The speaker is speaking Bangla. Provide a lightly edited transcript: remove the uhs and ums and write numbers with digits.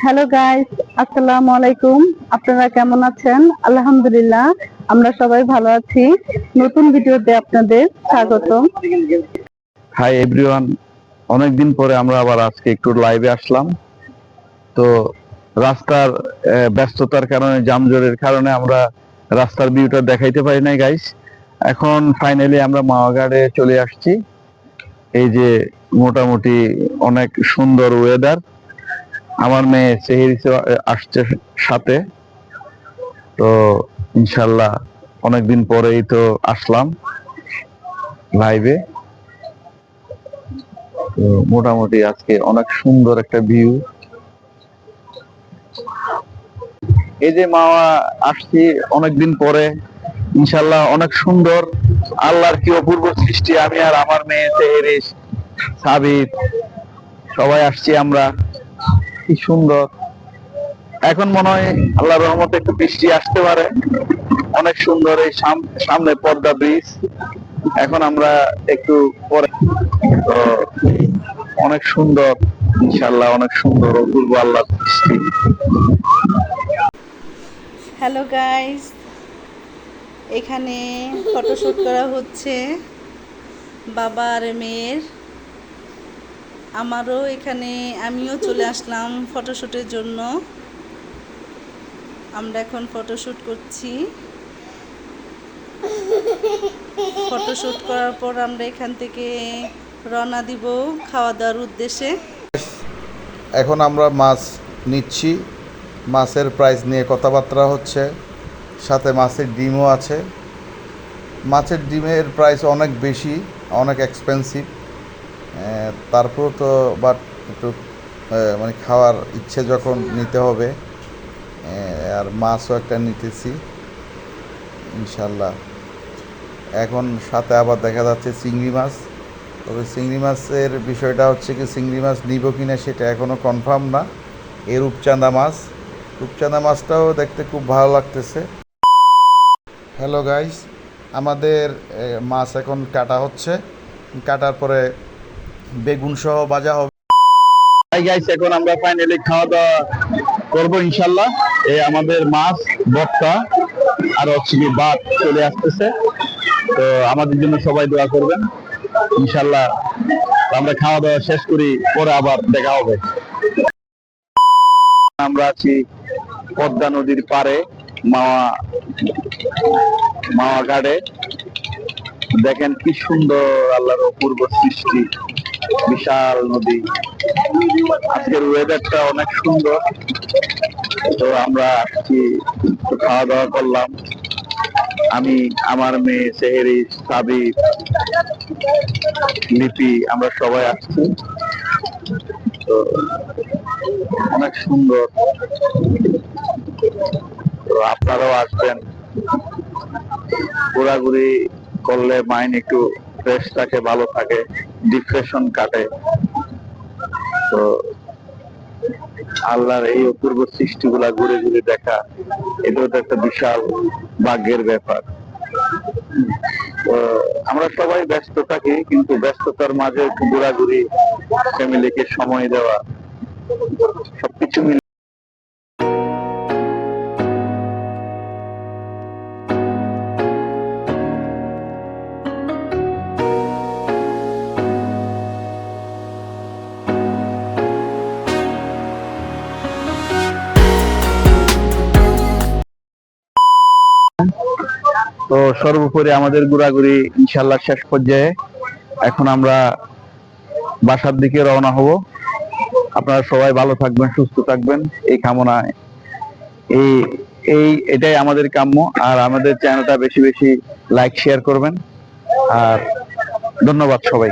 হ্যালো গাইস, আসসালামু আলাইকুম। আপনারা কেমন আছেন? আলহামদুলিল্লাহ, আমরা সবাই ভালো আছি। নতুন ভিডিওতে আপনাদের স্বাগতম। হাই এভরিওয়ান, অনেকদিন পরে আমরা আবার আজকে একটু লাইভে আসলাম। তো রাস্তার ব্যস্ততার কারণে, জামজটের কারণে আমরা রাস্তার ভিউটা দেখাইতে পারি নাই গাইস। এখন ফাইনালি আমরা মাওয়াঘাটে চলে আসছি। এই যে মোটামুটি অনেক সুন্দর ওয়েদার। আমার মেয়ে সেহেরি আসছে সাথে। তো ইনশাল্লাহ অনেকদিন পরেই তো আসলাম লাইভে। তো মোটামুটি আজকে অনেক সুন্দর একটা ভিউ। এই যে মাওয়া আসছি অনেকদিন পরে, ইনশাল্লাহ অনেক সুন্দর। আল্লাহর কি অপূর্ব সৃষ্টি। আমি আর আমার মেয়ে সেহেরিস, সাবিত সবাই আসছি আমরা। কি সুন্দর। এখন মনে হয় আল্লাহর রহমতে একটু বৃষ্টি আসতে পারে। অনেক সুন্দর। এই সামনে পদ্মা ব্রিজ। এখন আমরা একটু পরে, তো অনেক সুন্দর। ইনশাল্লাহ অনেক সুন্দর, অপূর্ব আল্লাহর সৃষ্টি। হ্যালো গাইস, এখানে ফটোশুট করা হচ্ছে বাবা আর মেয়ের। আমিও চলে আসলাম ফটোশুটের জন্য। আমরা এখন ফটোশুট করছি। ফটোশুট করার পর আমরা এখান থেকে রওনা দিব খাওয়া দাওয়ার উদ্দেশ্যে। এখন আমরা মাছ নিচ্ছি, মাছের প্রাইস নিয়ে কথাবার্তা হচ্ছে, সাথে মাছের ডিমও আছে। মাছের ডিমের প্রাইস অনেক বেশি, অনেক এক্সপেন্সিভ। তারপর তো বাট একটু মানে খাওয়ার ইচ্ছে যখন নিতে হবে, আর মাছও একটা নিতেছি ইনশাল্লাহ। এখন সাথে আবার দেখা যাচ্ছে চিংড়ি মাছ। তবে চিংড়ি মাছের বিষয়টা হচ্ছে কি, চিংড়ি মাছ নিব কিনা সেটা এখনও কনফার্ম না। এই রূপচাঁদা মাছটাও দেখতে খুব ভালো লাগতেছে। হ্যালো গাইস, আমাদের মাছ এখন কাটা হচ্ছে, কাটার পরে বেগুন সহ ভাজা হবে। হাই গাইস, এখন আমরা ফাইনালি খাওয়া দাওয়া করবো ইনশাল্লাহ। এই আমাদের মাছ ভর্তা আর হচ্ছে কি ভাত চলে আসতেছে। তো আমাদের জন্য সবাই দোয়া করবেন ইনশাল্লাহ। আমরা খাওয়া দাওয়া শেষ করি, পরে আবার দেখা হবে। আমরা আছি পদ্মা নদীর পাড়ে, মাওয়া ঘাটে। দেখেন কি সুন্দর আল্লাহর অপূর্ব সৃষ্টি, বিশাল নদী। আজকের ওয়েদারটা অনেক সুন্দর। তো আমরা আসছি, খাওয়া দাওয়া করলাম। আমি, আমার মেয়ে সেহেরি, সাবিত, লিপি, আমরা সবাই আসছি। তো অনেক সুন্দর। তো আপনারাও আসবেন। ঘোরাঘুরি করলে মাইন্ড একটু ফ্রেশ থাকে, ভালো থাকে, ডিপ্রেশন কাটে। তো আল্লাহর এই অপূর্ব সৃষ্টিগুলা ঘুরে ঘুরে দেখা, এটাও তো একটা বিশাল ভাগ্যের ব্যাপার। তো আমরা সবাই ব্যস্ত থাকি, কিন্তু ব্যস্ততার মাঝে একটু ঘোরাঘুরি, ফ্যামিলিকে সময় দেওয়া, সবকিছু মিলে। তো সর্বোপরি আমাদের ঘোরাঘুরি ইনশাল্লাহ শেষ পর্যায়ে। এখন আমরা বাসার দিকে রওনা হব। আপনারা সবাই ভালো থাকবেন, সুস্থ থাকবেন, এই কামনায়। এই এটাই আমাদের কাম্য। আর আমাদের চ্যানেলটা বেশি বেশি লাইক শেয়ার করবেন। আর ধন্যবাদ সবাই।